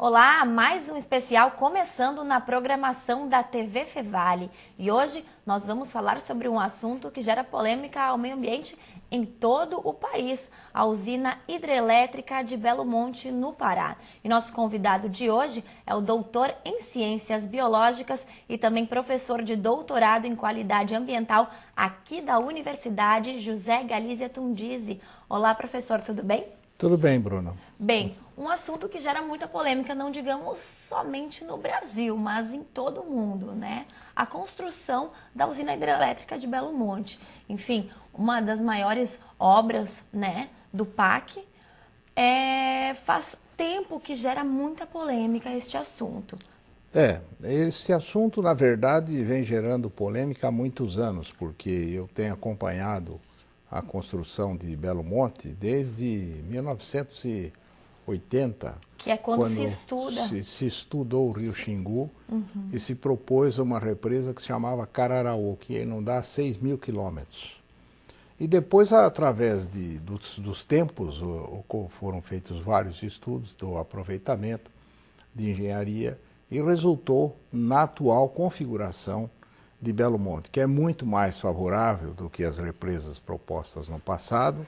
Olá, mais um especial começando na programação da TV Fevale. E hoje nós vamos falar sobre um assunto que gera polêmica ao meio ambiente em todo o país, a usina hidrelétrica de Belo Monte, no Pará. E nosso convidado de hoje é o doutor em Ciências Biológicas e também professor de doutorado em Qualidade Ambiental aqui da Universidade José Galizia Tundizi. Olá, professor, tudo bem? Tudo bem, Bruno. Bem, um assunto que gera muita polêmica, não digamos somente no Brasil, mas em todo o mundo, né? A construção da usina hidrelétrica de Belo Monte. Enfim, uma das maiores obras, né, do PAC. Faz tempo que gera muita polêmica este assunto. Esse assunto, na verdade, vem gerando polêmica há muitos anos, porque eu tenho acompanhado a construção de Belo Monte desde 1980. Que é quando se estuda. Se estudou o rio Xingu e se propôs uma represa que se chamava Cararaú, que ia inundar 6.000 quilômetros. E depois, através dos tempos, foram feitos vários estudos do aproveitamento de engenharia e resultou na atual configuração de Belo Monte, que é muito mais favorável do que as represas propostas no passado,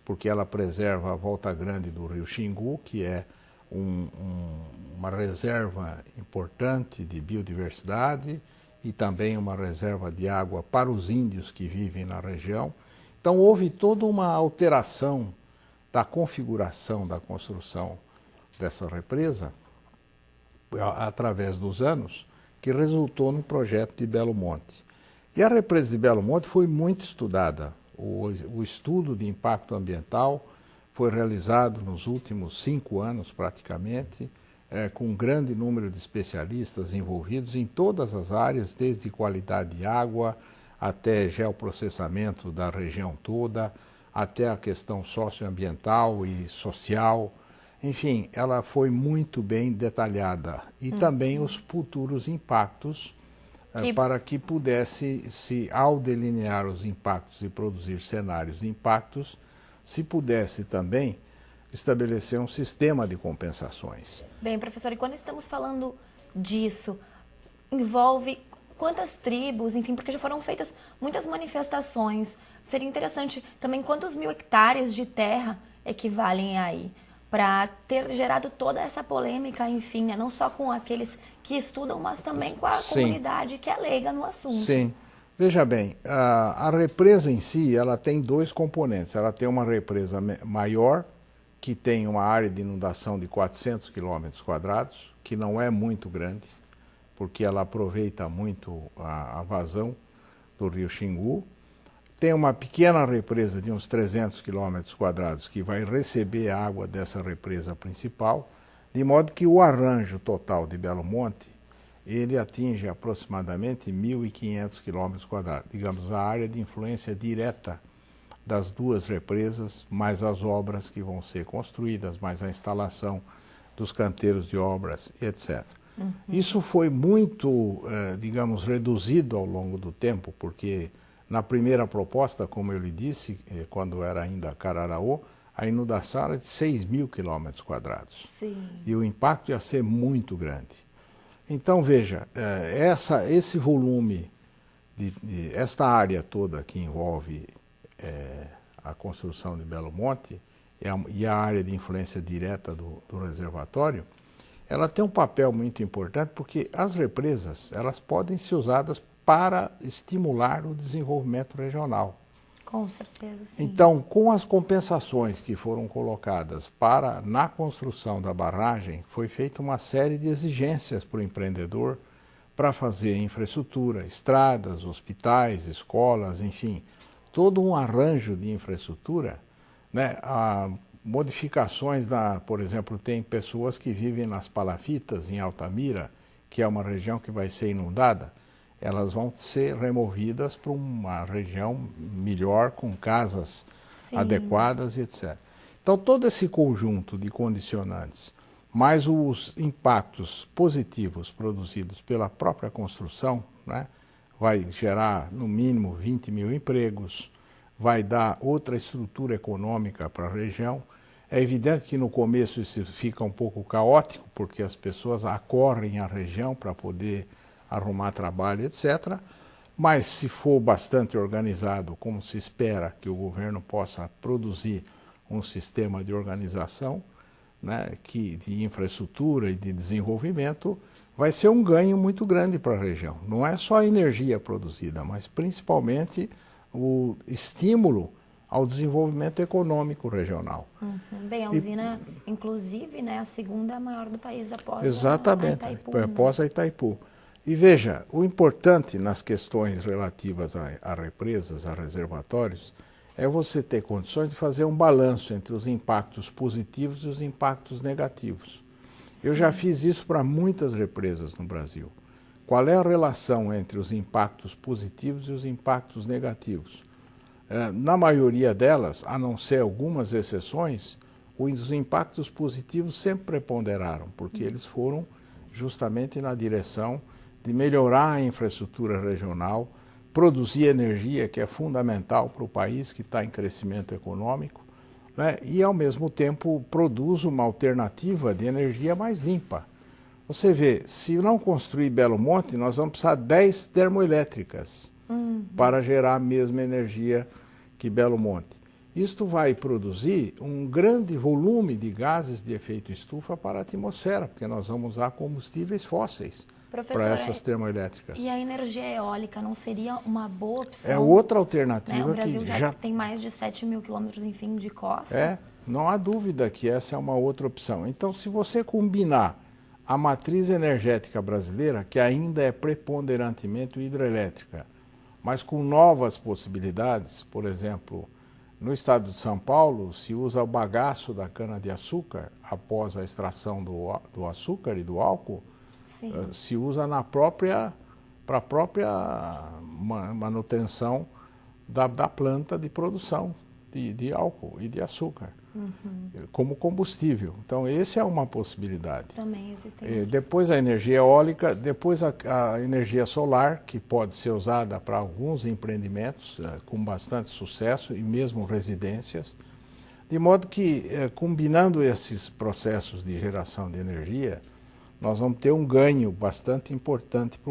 porque ela preserva a volta grande do rio Xingu, que é uma reserva importante de biodiversidade e também uma reserva de água para os índios que vivem na região. Então houve toda uma alteração da configuração da construção dessa represa através dos anos, que resultou no projeto de Belo Monte. E a represa de Belo Monte foi muito estudada. O estudo de impacto ambiental foi realizado nos últimos 5 anos, praticamente, com um grande número de especialistas envolvidos em todas as áreas, desde qualidade de água, até geoprocessamento da região toda, até a questão socioambiental e social. Enfim, ela foi muito bem detalhada e também os futuros impactos para que pudesse, ao delinear os impactos e produzir cenários de impactos, se pudesse também estabelecer um sistema de compensações. Bem, professor, e quando estamos falando disso, envolve quantas tribos, enfim, porque já foram feitas muitas manifestações. Seria interessante também quantos 1.000 hectares de terra equivalem aí, para ter gerado toda essa polêmica, enfim, né? Não só com aqueles que estudam, mas também com a comunidade que é leiga no assunto. Sim. Veja bem, a represa em si, ela tem 2 componentes. Ela tem uma represa maior, que tem uma área de inundação de 400 quilômetros quadrados, que não é muito grande, porque ela aproveita muito a vazão do rio Xingu. Tem uma pequena represa de uns 300 quilômetros quadrados que vai receber a água dessa represa principal, de modo que o arranjo total de Belo Monte, ele atinge aproximadamente 1.500 quilômetros quadrados, digamos, a área de influência direta das 2 represas, mais as obras que vão ser construídas, mais a instalação dos canteiros de obras, etc. Isso foi muito, digamos, reduzido ao longo do tempo, porque na primeira proposta, como eu lhe disse, quando era ainda Cararaú, a inundação era de 6.000 quilômetros quadrados. Sim. E o impacto ia ser muito grande. Então, veja, esse volume, esta área toda que envolve a construção de Belo Monte e a área de influência direta do reservatório, ela tem um papel muito importante porque as represas, elas podem ser usadas para estimular o desenvolvimento regional. Com certeza, sim. Então, com as compensações que foram colocadas na construção da barragem, foi feita uma série de exigências para o empreendedor para fazer infraestrutura, estradas, hospitais, escolas, enfim, todo um arranjo de infraestrutura, né? Modificações, por exemplo, tem pessoas que vivem nas palafitas, em Altamira, que é uma região que vai ser inundada. Elas vão ser removidas para uma região melhor, com casas adequadas e etc. Então, todo esse conjunto de condicionantes, mais os impactos positivos produzidos pela própria construção, né, vai gerar, no mínimo, 20.000 empregos, vai dar outra estrutura econômica para a região. É evidente que no começo isso fica um pouco caótico, porque as pessoas acorrem à região para poder arrumar trabalho, etc. Mas se for bastante organizado, como se espera que o governo possa produzir um sistema de organização, né, de infraestrutura e de desenvolvimento, vai ser um ganho muito grande para a região. Não é só a energia produzida, mas principalmente o estímulo ao desenvolvimento econômico regional. Bem, a usina, inclusive, né, a segunda maior do país após exatamente, a Itaipu. Após a Itaipu. E veja, o importante nas questões relativas a represas, a reservatórios, é você ter condições de fazer um balanço entre os impactos positivos e os impactos negativos. Sim. Eu já fiz isso para muitas represas no Brasil. Qual é a relação entre os impactos positivos e os impactos negativos? Na maioria delas, a não ser algumas exceções, os impactos positivos sempre preponderaram, porque eles foram justamente na direção de melhorar a infraestrutura regional, produzir energia, que é fundamental para o país que está em crescimento econômico, né? E, ao mesmo tempo, produz uma alternativa de energia mais limpa. Você vê, se não construir Belo Monte, nós vamos precisar de 10 termoelétricas para gerar a mesma energia que Belo Monte. Isto vai produzir um grande volume de gases de efeito estufa para a atmosfera, porque nós vamos usar combustíveis fósseis para essas termoelétricas. E a energia eólica não seria uma boa opção? É outra alternativa, né? O Brasil que já tem mais de 7 mil quilômetros, enfim, de costa. É, não há dúvida que essa é uma outra opção. Então, se você combinar a matriz energética brasileira, que ainda é preponderantemente hidrelétrica, mas com novas possibilidades, por exemplo, no estado de São Paulo, se usa o bagaço da cana-de-açúcar após a extração do açúcar e do álcool. Sim. Se usa para a própria manutenção da planta de produção de álcool e de açúcar, como combustível. Então, essa é uma possibilidade. Também existem depois a energia eólica, depois a energia solar, que pode ser usada para alguns empreendimentos com bastante sucesso e mesmo residências, de modo que, combinando esses processos de geração de energia, nós vamos ter um ganho bastante importante para